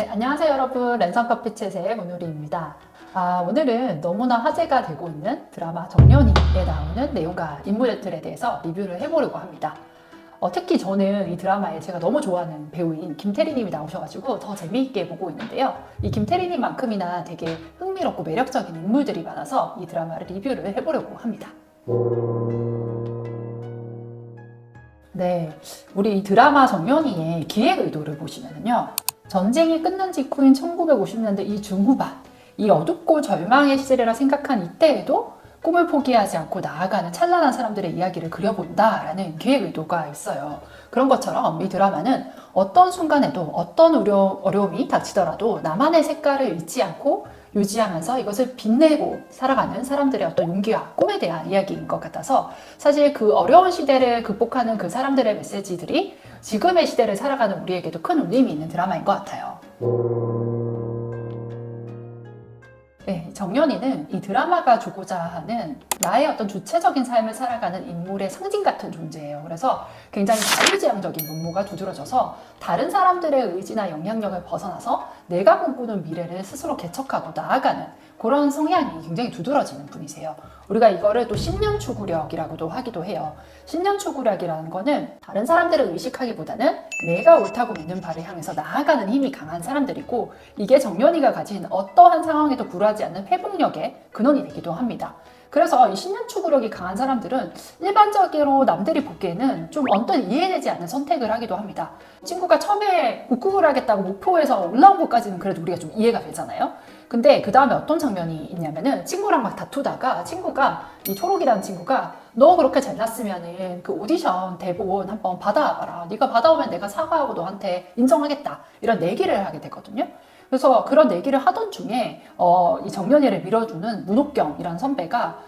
네, 안녕하세요 여러분. 랜선커피챗의 문우리입니다. 오늘은 너무나 화제가 되고 있는 드라마 정년이에 나오는 내용과 인물들에 대해서 리뷰를 해보려고 합니다. 특히 저는 이 드라마에 제가 너무 좋아하는 배우인 김태리님이 나오셔가지고 더 재미있게 보고 있는데요. 이 김태리님만큼이나 되게 흥미롭고 매력적인 인물들이 많아서 이 드라마를 리뷰를 해보려고 합니다. 네, 우리 이 드라마 정년이의 기획 의도를 보시면요. 전쟁이 끝난 직후인 1950년대 이 중후반, 이 어둡고 절망의 시절이라 생각한 이때에도 꿈을 포기하지 않고 나아가는 찬란한 사람들의 이야기를 그려본다라는 기획 의도가 있어요. 그런 것처럼 이 드라마는 어떤 순간에도 어떤 어려움이 닥치더라도 나만의 색깔을 잃지 않고 유지하면서 이것을 빛내고 살아가는 사람들의 어떤 용기와 꿈에 대한 이야기인 것 같아서 사실 그 어려운 시대를 극복하는 그 사람들의 메시지들이 지금의 시대를 살아가는 우리에게도 큰 울림이 있는 드라마인 것 같아요. 네, 정연이는 이 드라마가 주고자 하는 나의 어떤 주체적인 삶을 살아가는 인물의 상징 같은 존재예요. 그래서 굉장히 자유지향적인 면모가 두드러져서 다른 사람들의 의지나 영향력을 벗어나서 내가 꿈꾸는 미래를 스스로 개척하고 나아가는 그런 성향이 굉장히 두드러지는 분이세요. 우리가 이거를 또 신념 추구력이라고도 하기도 해요. 신념 추구력이라는 거는 다른 사람들을 의식하기보다는 내가 옳다고 믿는 바를 향해서 나아가는 힘이 강한 사람들이고, 이게 정연이가 가진 어떠한 상황에도 굴하지 않는 회복력의 근원이 되기도 합니다. 그래서 이 신념 추구력이 강한 사람들은 일반적으로 남들이 보기에는 좀 언뜻 이해되지 않는 선택을 하기도 합니다. 친구가 처음에 복국을 하겠다고 목표에서 올라온 것까지는 그래도 우리가 좀 이해가 되잖아요. 근데 그 다음에 어떤 장면이 있냐면은 친구랑 막 다투다가 친구가, 이 초록이라는 친구가 너 그렇게 잘났으면은 그 오디션 대본 한번 받아와봐라. 네가 받아오면 내가 사과하고 너한테 인정하겠다. 이런 내기를 하게 되거든요. 그래서 그런 내기를 하던 중에 이 정연이를 밀어주는 문옥경이라는 선배가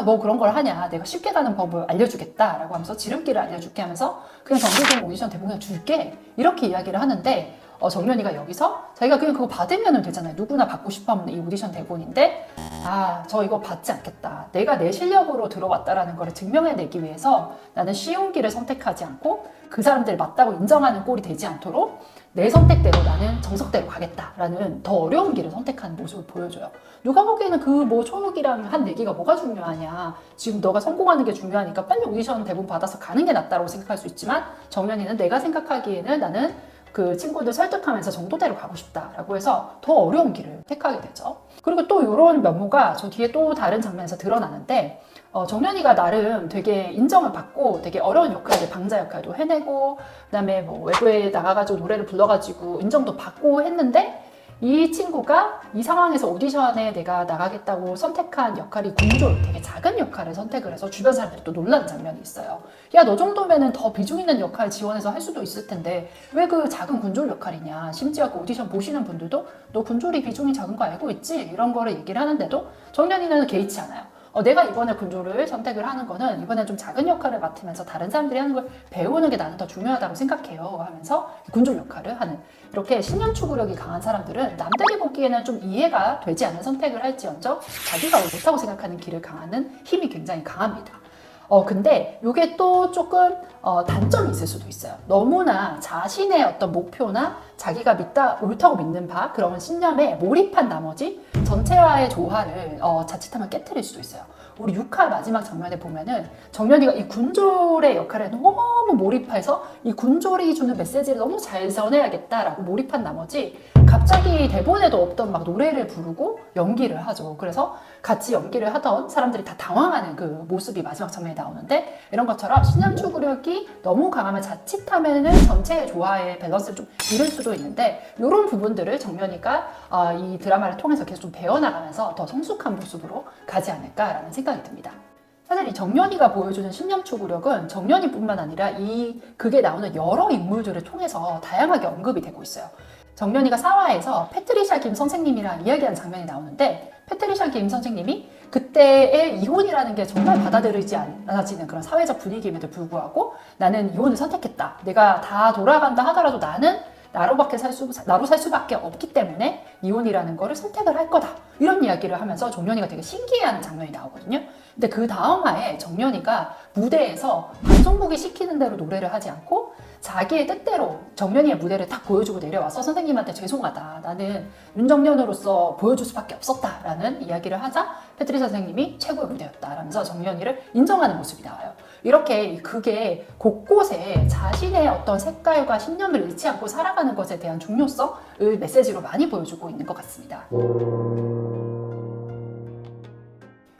너 그런 걸 하냐, 내가 쉽게 가는 법을 알려주겠다 라고 하면서 지름길을 알려줄게 하면서 그냥 정규직 오디션 대본 그냥 줄게 이렇게 이야기를 하는데, 정연이가 여기서 자기가 그냥 그거 받으면 되잖아요. 누구나 받고 싶어 하는 이 오디션 대본인데 저 이거 받지 않겠다. 내가 내 실력으로 들어왔다라는 걸 증명해내기 위해서 나는 쉬운 길을 선택하지 않고 그 사람들 맞다고 인정하는 꼴이 되지 않도록 내 선택대로 나는 정석대로 가겠다라는 더 어려운 길을 선택하는 모습을 보여줘요. 누가 보기에는 그 뭐 초록이랑 한 내기가 뭐가 중요하냐, 지금 너가 성공하는 게 중요하니까 빨리 오디션 대본 받아서 가는 게 낫다고 생각할 수 있지만, 정연이는 내가 생각하기에는 나는 그 친구들 설득하면서 정도대로 가고 싶다라고 해서 더 어려운 길을 택하게 되죠. 그리고 또 이런 면모가 저 뒤에 또 다른 장면에서 드러나는데, 정연이가 나름 되게 인정을 받고 되게 어려운 역할을, 방자 역할도 해내고 그다음에 뭐 외부에 나가가지고 노래를 불러가지고 인정도 받고 했는데, 이 친구가 이 상황에서 오디션에 내가 나가겠다고 선택한 역할이 군졸, 되게 작은 역할을 선택을 해서 주변 사람들이 또 놀란 장면이 있어요. 야, 너 정도면은 더 비중 있는 역할 지원해서 할 수도 있을 텐데 왜 그 작은 군졸 역할이냐. 심지어 그 오디션 보시는 분들도 너 군졸이 비중이 작은 거 알고 있지? 이런 거를 얘기를 하는데도 정연이는 개의치 않아요. 내가 이번에 군졸을 선택을 하는 거는 이번엔 좀 작은 역할을 맡으면서 다른 사람들이 하는 걸 배우는 게 나는 더 중요하다고 생각해요 하면서 군졸 역할을 하는, 이렇게 신념 추구력이 강한 사람들은 남들이 보기에는 좀 이해가 되지 않는 선택을 할지언정 자기가 옳다고 생각하는 길을 강하는 힘이 굉장히 강합니다. 근데 이게 또 조금 단점이 있을 수도 있어요. 너무나 자신의 어떤 목표나 자기가 옳다고 믿는 바, 그런 신념에 몰입한 나머지 전체와의 조화를 자칫하면 깨트릴 수도 있어요. 우리 6화 마지막 장면에 보면은 정연이가 이 군졸의 역할에 너무 몰입해서 이 군졸이 주는 메시지를 너무 잘 전해야겠다라고 몰입한 나머지 갑자기 대본에도 없던 막 노래를 부르고 연기를 하죠. 그래서 같이 연기를 하던 사람들이 다 당황하는 그 모습이 마지막 장면에 나오는데, 이런 것처럼 신념 추구력이 너무 강하면 자칫하면은 전체의 조화의 밸런스를 좀 잃을 수도 있는데, 이런 부분들을 정연이가 이 드라마를 통해서 계속 좀 배워나가면서 더 성숙한 모습으로 가지 않을까라는 생각이 듭니다. 사실 이 정연이가 보여주는 신념 추구력은 정연이뿐만 아니라 이 극에 나오는 여러 인물들을 통해서 다양하게 언급이 되고 있어요. 정연이가 4화에서 패트리샤 김 선생님이랑 이야기하는 장면이 나오는데, 패트리샤 김 선생님이 그때의 이혼이라는 게 정말 받아들이지 않아지는 그런 사회적 분위기임에도 불구하고 나는 이혼을 선택했다. 내가 다 돌아간다 하더라도 나는 나로 살 수밖에 없기 때문에 이혼이라는 거를 선택을 할 거다. 이런 이야기를 하면서 정연이가 되게 신기해하는 장면이 나오거든요. 근데 그 다음 화에 정연이가 무대에서 방송국이 시키는 대로 노래를 하지 않고 자기의 뜻대로 정연이의 무대를 딱 보여주고 내려와서 선생님한테 죄송하다, 나는 윤정연으로서 보여줄 수밖에 없었다 라는 이야기를 하자 페트리 선생님이 최고의 무대였다 라면서 정연이를 인정하는 모습이 나와요. 이렇게 그게 곳곳에 자신의 어떤 색깔과 신념을 잃지 않고 살아가는 것에 대한 중요성을 메시지로 많이 보여주고 있는 것 같습니다.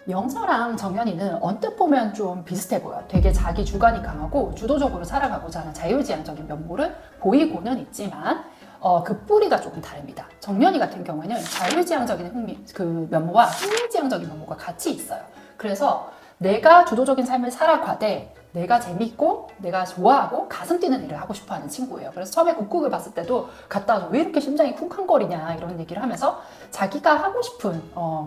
영서랑 정연이는 언뜻 보면 좀 비슷해 보여요. 되게 자기 주관이 강하고 주도적으로 살아가고자 하는 자유지향적인 면모를 보이고는 있지만 그 뿌리가 조금 다릅니다. 정연이 같은 경우에는 자유지향적인 그 면모와 흥미지향적인 면모가 같이 있어요. 그래서 내가 주도적인 삶을 살아가되 내가 재밌고 내가 좋아하고 가슴 뛰는 일을 하고 싶어하는 친구예요. 그래서 처음에 국국을 봤을 때도 갔다 와서 왜 이렇게 심장이 쿵쾅거리냐 이런 얘기를 하면서 자기가 하고 싶은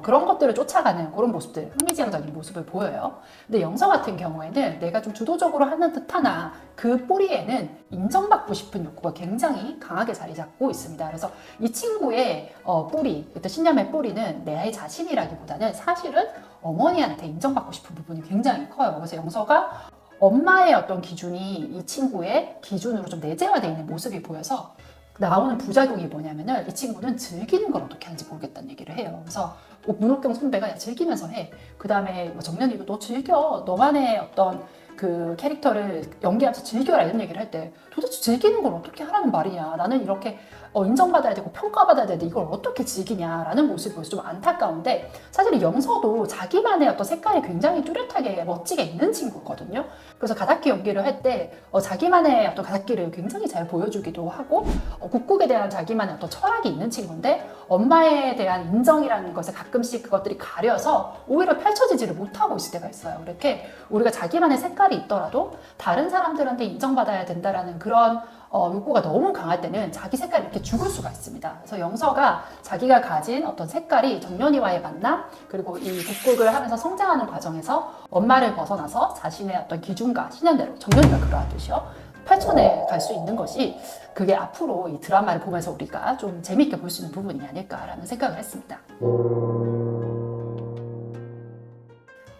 그런 것들을 쫓아가는 그런 모습들, 흥미지향적인 모습을 보여요. 근데 영서 같은 경우에는 내가 좀 주도적으로 하는 듯하나 그 뿌리에는 인정받고 싶은 욕구가 굉장히 강하게 자리 잡고 있습니다. 그래서 이 친구의 뿌리, 일단 신념의 뿌리는 내 자신이라기보다는 사실은 어머니한테 인정받고 싶은 부분이 굉장히 커요. 그래서 영서가 엄마의 어떤 기준이 이 친구의 기준으로 좀 내재화되어 있는 모습이 보여서 나오는 부작용이 뭐냐면은 이 친구는 즐기는 걸 어떻게 하는지 모르겠다는 얘기를 해요. 그래서 문옥경 선배가 야, 즐기면서 해. 그 다음에 정연이도 너 즐겨. 너만의 어떤 그 캐릭터를 연기하면서 즐겨라 이런 얘기를 할 때 도대체 즐기는 걸 어떻게 하라는 말이냐. 나는 이렇게 인정받아야 되고 평가받아야 되는데 이걸 어떻게 즐기냐라는 모습이 보여서 좀 안타까운데 사실 영서도 자기만의 어떤 색깔이 굉장히 뚜렷하게 멋지게 있는 친구거든요. 그래서 가닥기 연기를 할 때 자기만의 어떤 가닥기를 굉장히 잘 보여주기도 하고 국국에 대한 자기만의 어떤 철학이 있는 친구인데 엄마에 대한 인정이라는 것에 가끔씩 그것들이 가려서 오히려 펼쳐지지를 못하고 있을 때가 있어요. 이렇게 우리가 자기만의 색깔이 있더라도 다른 사람들한테 인정받아야 된다라는 그런 욕구가 너무 강할 때는 자기 색깔이 이렇게 죽을 수가 있습니다. 그래서 영서가 자기가 가진 어떤 색깔이 정연이와의 만남 그리고 이 국국을 하면서 성장하는 과정에서 엄마를 벗어나서 자신의 어떤 기준과 신념대로 정연이가 그러하듯이요 펼쳐내 갈 수 있는 것이 그게 앞으로 이 드라마를 보면서 우리가 좀 재밌게 볼 수 있는 부분이 아닐까라는 생각을 했습니다.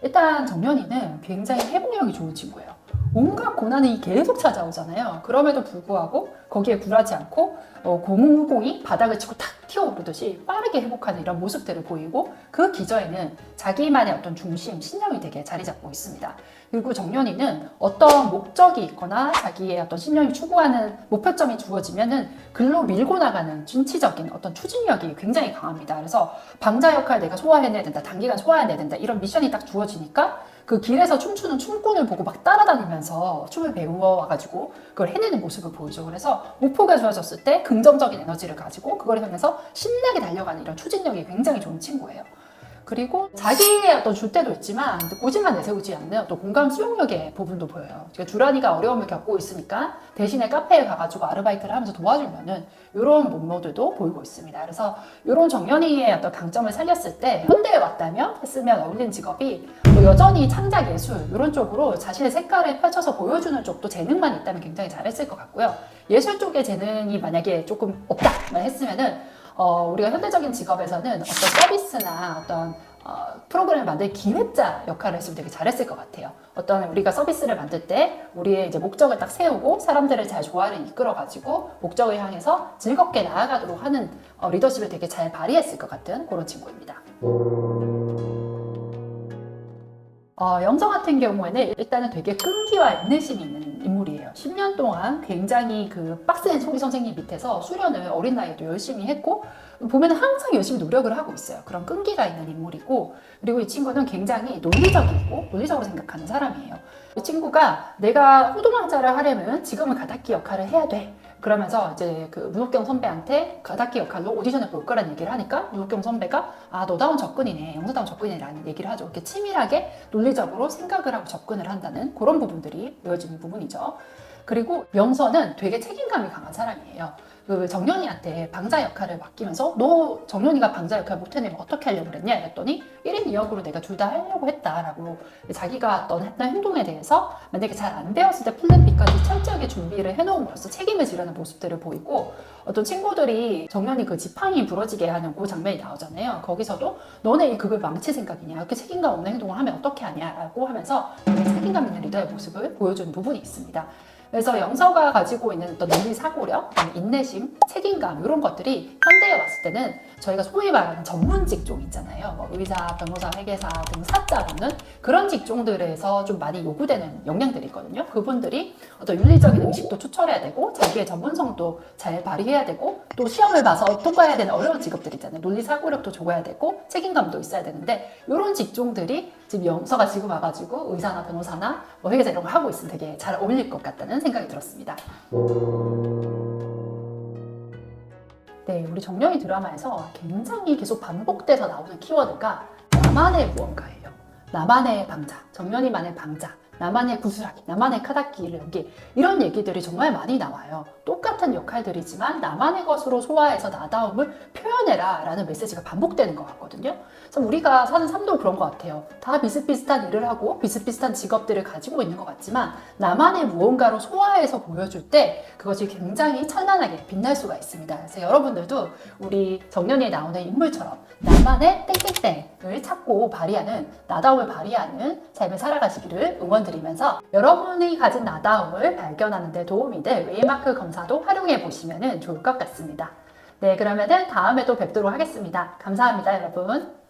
일단 정연이는 굉장히 회복력이 좋은 친구예요. 온갖 고난이 계속 찾아오잖아요. 그럼에도 불구하고 거기에 굴하지 않고 고무공이 바닥을 치고 탁 튀어오르듯이 빠르게 회복하는 이런 모습들을 보이고 그 기저에는 자기만의 어떤 중심, 신념이 되게 자리 잡고 있습니다. 그리고 정연이는 어떤 목적이 있거나 자기의 어떤 신념이 추구하는 목표점이 주어지면은 글로 밀고 나가는 진취적인 어떤 추진력이 굉장히 강합니다. 그래서 방자 역할 내가 소화해내야 된다, 단기간 소화해내야 된다 이런 미션이 딱 주어지니까 그 길에서 춤추는 춤꾼을 보고 막 따라다니면서 춤을 배워와가지고 그걸 해내는 모습을 보여줘. 그래서 목표가 주어졌을 때 긍정적인 에너지를 가지고 그걸 향해서 신나게 달려가는 이런 추진력이 굉장히 좋은 친구예요. 그리고 자기의 어떤 줄 때도 있지만 고집만 내세우지 않는 어떤 공감 수용력의 부분도 보여요. 주란이가 어려움을 겪고 있으니까 대신에 카페에 가가지고 아르바이트를 하면서 도와주면은 이런 면모들도 보이고 있습니다. 그래서 이런 정연이의 어떤 강점을 살렸을 때 현대에 왔다면 했으면 어울리는 직업이 여전히 창작 예술 이런 쪽으로 자신의 색깔을 펼쳐서 보여주는 쪽도 재능만 있다면 굉장히 잘했을 것 같고요. 예술 쪽의 재능이 만약에 조금 없다만 했으면은 우리가 현대적인 직업에서는 어떤 서비스나 어떤 프로그램을 만들 기획자 역할을 했으면 되게 잘했을 것 같아요. 어떤 우리가 서비스를 만들 때 우리의 이제 목적을 딱 세우고 사람들을 잘 조화를 이끌어가지고 목적을 향해서 즐겁게 나아가도록 하는 리더십을 되게 잘 발휘했을 것 같은 그런 친구입니다. 영서 같은 경우에는 일단은 되게 끈기와 인내심이 있는 인물이에요. 10년 동안 굉장히 그 빡센 소리 선생님 밑에서 수련을 어린 나이에도 열심히 했고 보면 항상 열심히 노력을 하고 있어요. 그런 끈기가 있는 인물이고 그리고 이 친구는 굉장히 논리적이고 논리적으로 생각하는 사람이에요. 이 친구가 내가 호동왕자를 하려면 지금은 가닥기 역할을 해야 돼. 그러면서 이제 그 문옥경 선배한테 가닥기 역할로 오디션을 볼 거라는 얘기를 하니까 문옥경 선배가 너다운 접근이네, 영서다운 접근이라는 얘기를 하죠. 이렇게 치밀하게 논리적으로 생각을 하고 접근을 한다는 그런 부분들이 보여지는 부분이죠. 그리고 영서는 되게 책임감이 강한 사람이에요. 그 정연이한테 방자 역할을 맡기면서 너 정연이가 방자 역할 못해내면 어떻게 하려고 그랬냐 이랬더니 1인 2역으로 내가 둘 다 하려고 했다라고 자기가 했던 행동에 대해서 만약에 잘 안 되었을 때 플랜 B까지 철저하게 준비를 해놓음으로써 책임을 지려는 모습들을 보이고 어떤 친구들이 정연이 그 지팡이 부러지게 하는 그 장면이 나오잖아요. 거기서도 너네 그걸 망칠 생각이냐 이렇게 책임감 없는 행동을 하면 어떻게 하냐라고 하면서 책임감 있는 리더의 모습을 보여주는 부분이 있습니다. 그래서 영서가 가지고 있는 어떤 논리 사고력, 인내심, 책임감 이런 것들이 현대에 왔을 때는 저희가 소위 말하는 전문 직종 있잖아요. 뭐 의사, 변호사, 회계사 등 사자로는 그런 직종들에서 좀 많이 요구되는 역량들이 있거든요. 그분들이 어떤 윤리적인 의식도 추출해야 되고 자기의 전문성도 잘 발휘해야 되고 또 시험을 봐서 통과해야 되는 어려운 직업들 있잖아요. 논리 사고력도 좋아야 되고 책임감도 있어야 되는데 이런 직종들이 지금 영서가 지금 와가지고 의사나 변호사나 뭐 회계사 이런 걸 하고 있으면 되게 잘 어울릴 것 같다는 생각이 들었습니다. 네, 우리 정년이 드라마에서 굉장히 계속 반복돼서 나오는 키워드가 나만의 무언가예요. 나만의 방자, 정년이만의 방자, 나만의 구슬하기, 나만의 카다키를 여기 이런 얘기들이 정말 많이 나와요. 똑같은 역할들이지만 나만의 것으로 소화해서 나다움을 표현해라 라는 메시지가 반복되는 것 같거든요. 그래서 우리가 사는 삶도 그런 것 같아요. 다 비슷비슷한 일을 하고 비슷비슷한 직업들을 가지고 있는 것 같지만 나만의 무언가로 소화해서 보여줄 때 그것이 굉장히 찬란하게 빛날 수가 있습니다. 그래서 여러분들도 우리 정년이에 나오는 인물처럼 나만의 땡땡땡을 찾고 발휘하는 나다움을 발휘하는 삶을 살아가시기를 응원드리면서 여러분이 가진 나다움을 발견하는 데 도움이 될 웨이마크 검사도 활용해 보시면 좋을 것 같습니다. 네, 그러면은 다음에 또 뵙도록 하겠습니다. 감사합니다, 여러분.